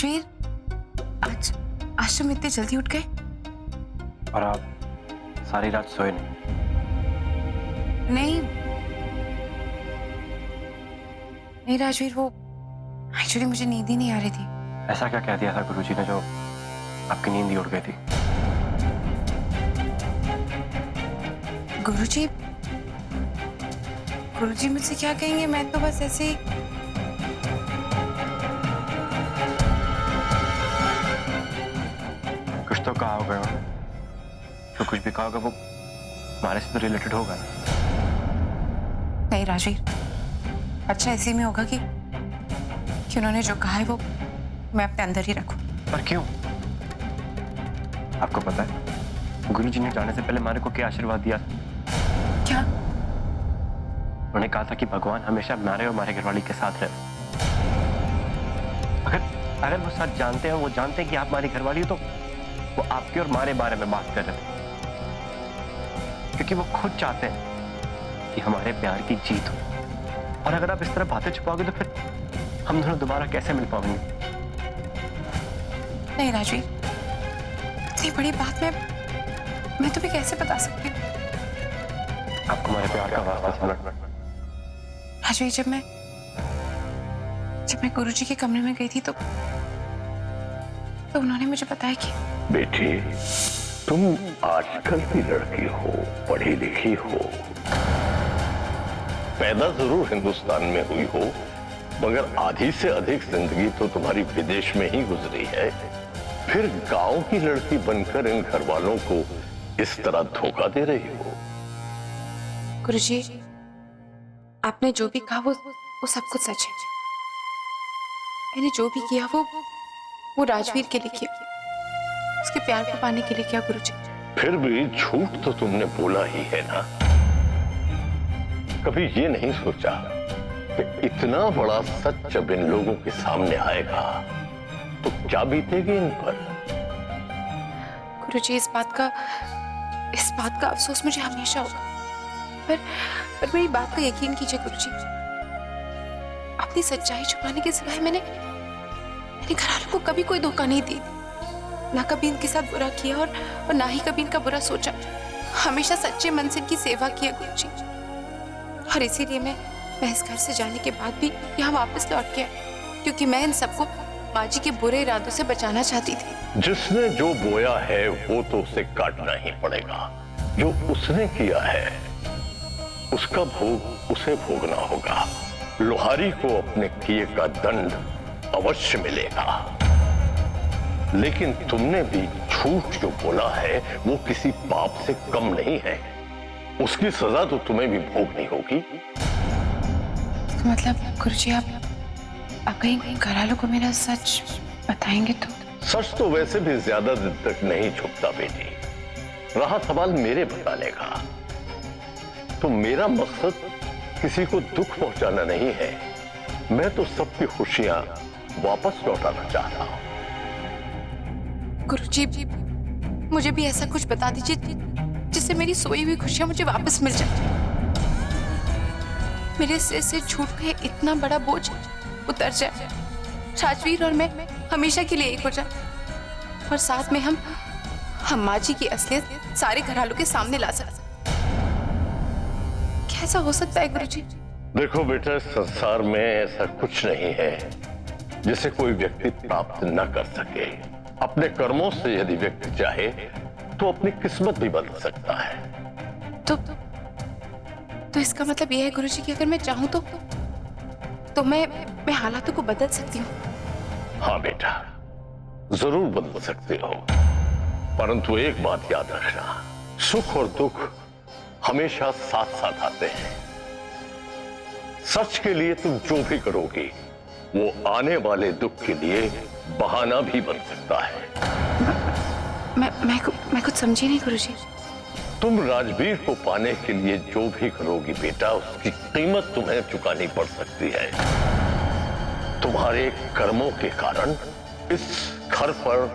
राजवीर, आज आज तुम इतने जल्दी उठ गए? और आप सारी रात सोए नहीं? नहीं नहीं राजवीर, वो एक्चुअली मुझे नींद ही नहीं आ रही थी। ऐसा क्या कह दिया था गुरुजी ने जो आपकी नींद ही उड़ गई थी? गुरुजी गुरुजी मुझसे क्या कहेंगे, मैं तो बस ऐसे ही। कुछ तो कहा होगा उन्होंने। तो कुछ भी कहा होगा वो हमारे से तो रिलेटेड होगा ना। नहीं राजवीर, अच्छा इसी में होगा कि उन्होंने जो कहा है वो मैं अपने अंदर ही रखूं। पर क्यों? आपको पता है गुरुजी ने जाने से पहले हमारे को क्या आशीर्वाद दिया था? क्या? उन्होंने कहा था कि भगवान हमेशा हमारे और हमारे घरवाली के साथ रहे। अगर वो सच जानते हैं, वो जानते हैं कि आप हमारी घरवाली हो, तो वो आपके और हमारे बारे में बात कर रहे थे, क्योंकि वो खुद चाहते हैं कि हमारे प्यार की जीत हो। और अगर आप इस तरह बातें छुपाओगे तो फिर हम दोनों दोबारा कैसे मिल पाएंगे? नहीं राजवीर, इतनी बड़ी बात मैं तुम्हें कैसे बता सकती हूँ? आपको हमारे प्यार का वास्ता समझ। राजवीर, जब मैं गुरुजी के कमरे में गई थी तो उन्होंने मुझे बताया कि बेटी, तुम आजकल की लड़की हो, पढ़ी लिखी हो, पैदा जरूर हिंदुस्तान में हुई हो, मगर आधी से अधिक जिंदगी तो तुम्हारी विदेश में ही गुजरी है। फिर गांव की लड़की बनकर इन घर वालों को इस तरह धोखा दे रही हो। गुरुजी, आपने जो भी कहा वो सब कुछ सच है। मैंने जो भी किया वो राजवीर के लिए किया, उसके प्यार को पाने के लिए किया गुरुजी। फिर भी झूठ तो तुमने बोला ही है ना। कभी ये नहीं सोचा कि इतना बड़ा सच जब इन लोगों के सामने आएगा तो क्या बीतेगी इन पर? गुरुजी, इस बात का अफसोस मुझे हमेशा होगा, पर मेरी बात का यकीन कीजिए गुरुजी, अपनी सच्चाई छुपाने के सिवाय मैंने घरवालों को कभी कोई धोखा नहीं दी, ना कभी इनके साथ बुरा किया और ना ही कभी इनका बुरा सोचा। हमेशा सच्चे मन से इनकी सेवा की है गुरुजी, और इसीलिए मैं इस घर से जाने के बाद भी यहाँ वापस लौट के आई, क्योंकि मैं इन सबको माँ जी के बुरे इरादों से बचाना चाहती थी। जिसने जो बोया है वो तो उसे काटना ही पड़ेगा। जो उसने किया है उसका भोग उसे भोगना होगा। लोहारी को अपने किए का दंड अवश्य मिलेगा, लेकिन तुमने भी झूठ जो बोला है वो किसी पाप से कम नहीं है। उसकी सजा तो तुम्हें भी भोगनी होगी। तो मतलब गुरुजी, आप कहीं घरवालों को मेरा सच बताएंगे तो? सच तो वैसे भी ज्यादा दिन तक नहीं छुपता बेटी। रहा सवाल मेरे बताने का, तो मेरा मकसद किसी को दुख पहुंचाना नहीं है। मैं तो सबकी खुशियां वापस लौटाना चाहता हूं। गुरुजी, मुझे भी ऐसा कुछ बता दीजिए जिससे मेरी सोई हुई खुशियां मुझे वापस मिल जाए। मेरे सिर से छूट गए इतना बड़ा बोझ उतर जाए, राजवीर और मैं हमेशा के लिए एक हो जाए, और साथ में हम माँ जी की असलियत सारे घरवालों के सामने ला सकते। कैसा हो सकता है गुरुजी? देखो बेटा, संसार में ऐसा कुछ नहीं है जिसे कोई व्यक्ति प्राप्त न कर सके। अपने कर्मों से यदि व्यक्ति चाहे तो अपनी किस्मत भी बदल सकता है। तो इसका मतलब यह है गुरुजी कि अगर मैं चाहूं तो मैं हालातों को बदल सकती हूँ? हाँ बेटा, जरूर बदल सकते हो, परंतु एक बात याद रखना, सुख और दुख हमेशा साथ साथ आते हैं। सच के लिए तुम जो भी करोगी वो आने वाले दुख के लिए बहाना भी बन सकता है। मैं कुछ समझी नहीं गुरुजी। तुम राजवीर को पाने के लिए जो भी करोगी बेटा, उसकी कीमत तुम्हें चुकानी पड़ सकती है। तुम्हारे कर्मों के कारण इस घर पर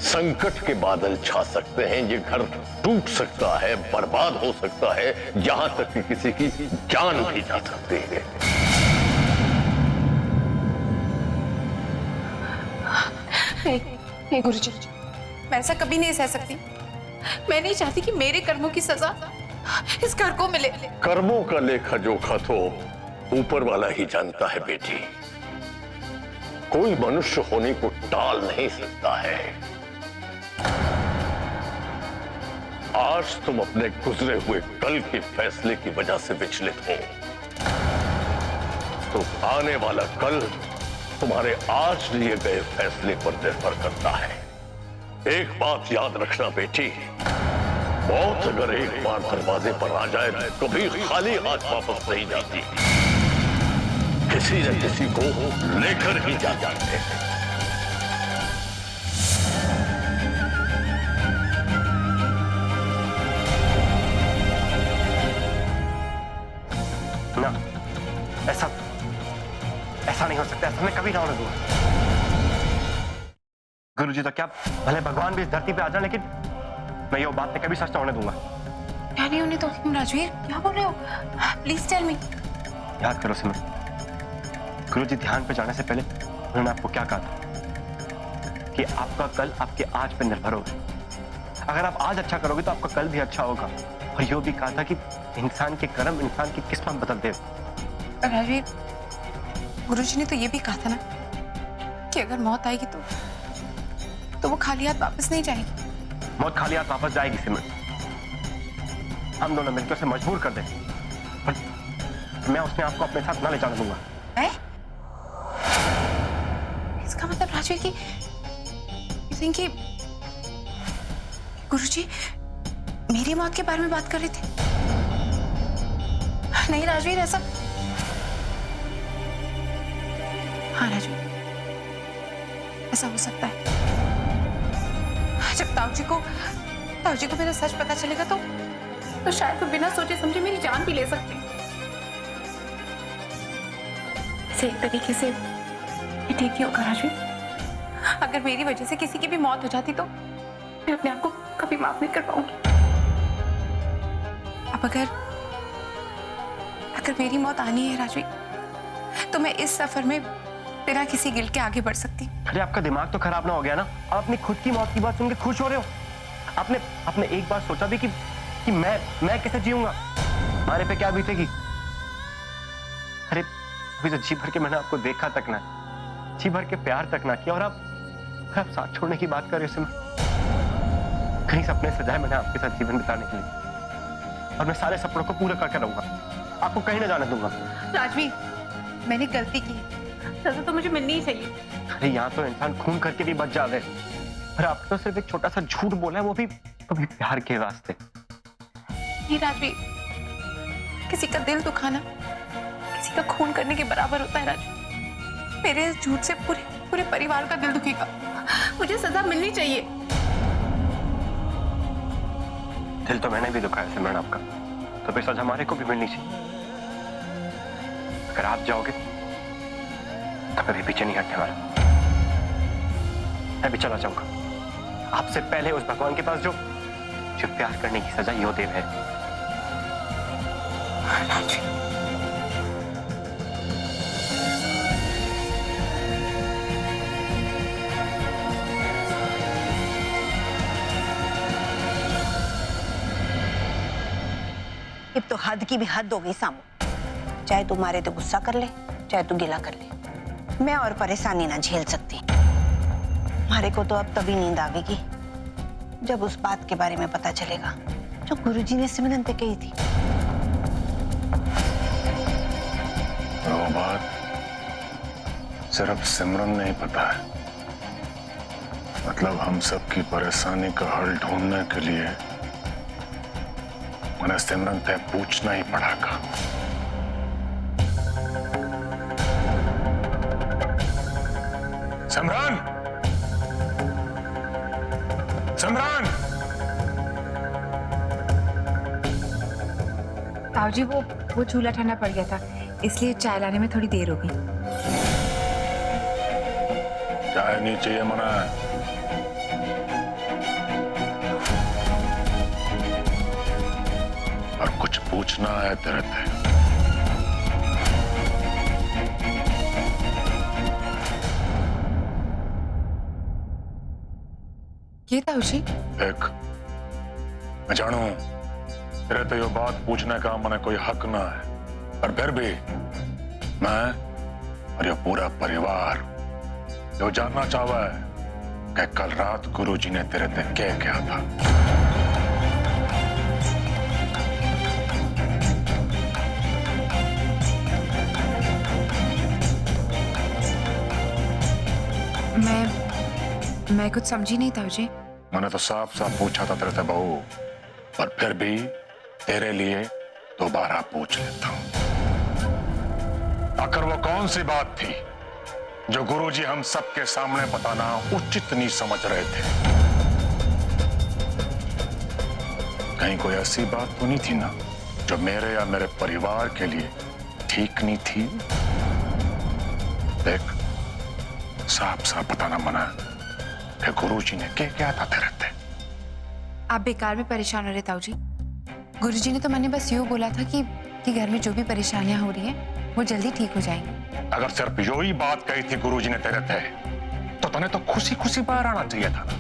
संकट के बादल छा सकते हैं। ये घर टूट सकता है, बर्बाद हो सकता है, यहां तक कि किसी की जान भी जा सकती है। नहीं नहीं गुरुजी, मैं ऐसा कभी नहीं सह सकती। मैं नहीं चाहती कि मेरे कर्मों की सजा इस घर को मिले। कर्मों का लेखा जोखा तो ऊपर वाला ही जानता है बेटी। कोई मनुष्य होने को टाल नहीं सकता है। आज तुम अपने गुजरे हुए कल के फैसले की वजह से विचलित हो, तो आने वाला कल तुम्हारे आज लिए गए फैसले पर निर्भर करता है। एक बात याद रखना बेटी, मौत अगर एक बार दरवाजे पर आ जाए तो कभी खाली हाथ वापस नहीं जाती, किसी न किसी को लेकर ही जाते हैं। ना, ऐसा नहीं हो सकता। ऐसा मैं कभी ना होने दूंगा। गुरुजी तो क्या भले भगवान भी इस धरती पे आ जाए, लेकिन मैं ये बात में कभी सच ना होने दूंगा। क्या नहीं होने तो राजवीर, क्या बोल रहे हो? Please tell me. याद करो सिमरन, गुरुजी ध्यान पे जाने से पहले उन्होंने आपको क्या कहा था कि आपका कल आपके आज पे निर्भर होगा। अगर आप आज अच्छा करोगे तो आपका कल भी अच्छा होगा। और यो भी कहा था कि इंसान के कर्म इंसान की किस्मत बदल दे। राजवीर, गुरुजी ने तो ये भी कहा था ना कि अगर मौत आएगी तो वो खाली हाथ वापस नहीं जाएगी। मौत खाली हाथ वापस जाएगी सिमरन। हम दोनों मिलकर उसे मजबूर कर दें, पर मैं उसने आपको अपने साथ ना ले जाने दूंगा। इसका मतलब राजवीर की कि गुरुजी मेरी मौत के बारे में बात कर रहे थे? नहीं राजवीर, ऐसा हाँ राजवीर, ऐसा हो सकता है। जब ताऊ जी को मेरा सच पता चलेगा तो शायद वो बिना सोचे समझे मेरी जान भी ले सकते। इसे एक तरीके से ये ठीक ही होगा राजवीर। अगर मेरी वजह से किसी की भी मौत हो जाती तो मैं अपने आप को कभी माफ नहीं कर पाऊंगी। अब अगर मेरी मौत आनी है राजवीर, तो मैं इस सफर में बिना किसी गिल्ट के आगे बढ़ सकती। अरे आपका दिमाग तो खराब ना हो गया ना? आप अपनी खुद की मौत की बात सुन के खुश हो रहे हो? आपने एक बार सोचा भी कि मैं कैसे जीऊंगा, हमारे पे क्या बीतेगी? अरे अभी तो जी भर के मैंने आपको देखा तक ना, जी भर के प्यार तक ना किया, और आप साथ छोड़ने की बात कर रहे हो सिमरन। कहीं सपने सजाए मैंने आपके साथ जीवन बिताने के लिए, और मैं सारे सपनों को पूरा करके रहूंगा, आपको कहीं ना जाने दूंगा। राजवीर, मैंने गलती की, सजा तो मुझे मिलनी ही चाहिए। अरे यहाँ तो इंसान खून करके भी बच जाते हैं, पर आपने तो सिर्फ एक छोटा सा झूठ बोला है, वो भी प्यार के वास्ते। नहीं राजवीर, किसी का दिल दुखाना किसी का खून करने के बराबर होता है राजवीर। मेरे इस झूठ से पूरे परिवार का दिल दुखेगा। मुझे सजा मिलनी चाहिए। दिल तो मैंने भी दुखाया सिमरन आपका, तो फिर सजा हमारे को भी मिलनी चाहिए। अगर आप जाओगे तो कभी पीछे नहीं हटने वाला। मैं भी चला जाऊंगा आपसे पहले उस भगवान के पास जो प्यार करने की सजा यो दे रहे हैं। अब तो हद की भी हद हो गई सामू। चाहे तू मारे तो गुस्सा कर ले, चाहे तू गिला कर ले, मैं और परेशानी ना झेल सकती। मारे को तो अब तभी नींद आवेगी जब उस बात के बारे में पता चलेगा जो गुरुजी ने सिमरन पे कही थी। वो बात सिर्फ सिमरन नहीं पता है। मतलब हम सबकी परेशानी का हल ढूंढने के लिए उन्हें सिमरन से पूछना ही पड़ेगा। सिमरन, सिमरन! ताऊ जी, वो चूल्हा ठंडा पड़ गया था, इसलिए चाय लाने में थोड़ी देर हो गई। चाय नहीं चाहिए मना है। और कुछ पूछना है तेरे से। ये ताऊ जी देख, मैं जानू तेरे तो ये बात पूछने का मैंने कोई हक ना है, पर फिर भी मैं और ये पूरा परिवार जो जानना चाहवा है कि कल रात गुरुजी ने तेरे से क्या किया था। मैं कुछ समझी नहीं ताऊ जी। मैंने तो साफ साफ पूछा था तेरे से बहू, पर फिर भी तेरे लिए दोबारा पूछ लेता हूं। आखिर वो कौन सी बात थी जो गुरुजी हम सबके सामने बताना उचित नहीं समझ रहे थे? कहीं कोई ऐसी बात तो नहीं थी ना जो मेरे या मेरे परिवार के लिए ठीक नहीं थी? देख, साफ साफ बताना मना है कि गुरुजी ने क्या था तेरे से। आप बेकार में परेशान हो रहे ताऊ जी। गुरुजी ने तो मैंने बस यूं बोला था कि घर में जो भी परेशानियां हो रही हैं वो जल्दी ठीक हो जाएंगी। अगर सिर्फ यो ही बात कही थी गुरुजी ने तेरे से, तो तने तो खुशी खुशी बाहर आना चाहिए था ना।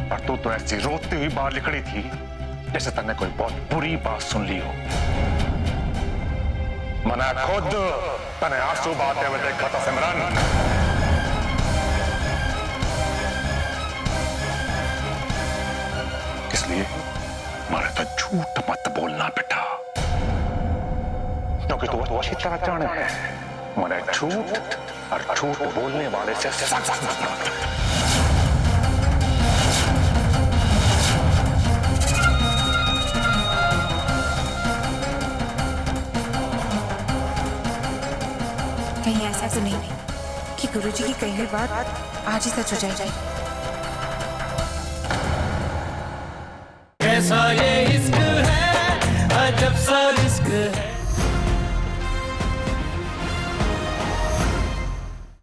पर तू तो ऐसी रोती हुई बाहर निकली थी जैसे तने कोई बहुत बुरी बात सुन ली हो। मैंने खुद तने आंसू बहाते हुए देखा था सिमरन। इसलिए मारे तो झूठ मत बोलना बेटा, क्योंकि तू अच्छी तरह जाने है मैंने झूठ और झूठ बोलने वाले से सख्त नफरत है। कहीं ऐसा तो नहीं कि गुरुजी की कही हुई बात आज ही सच हो जाएगी। कैसा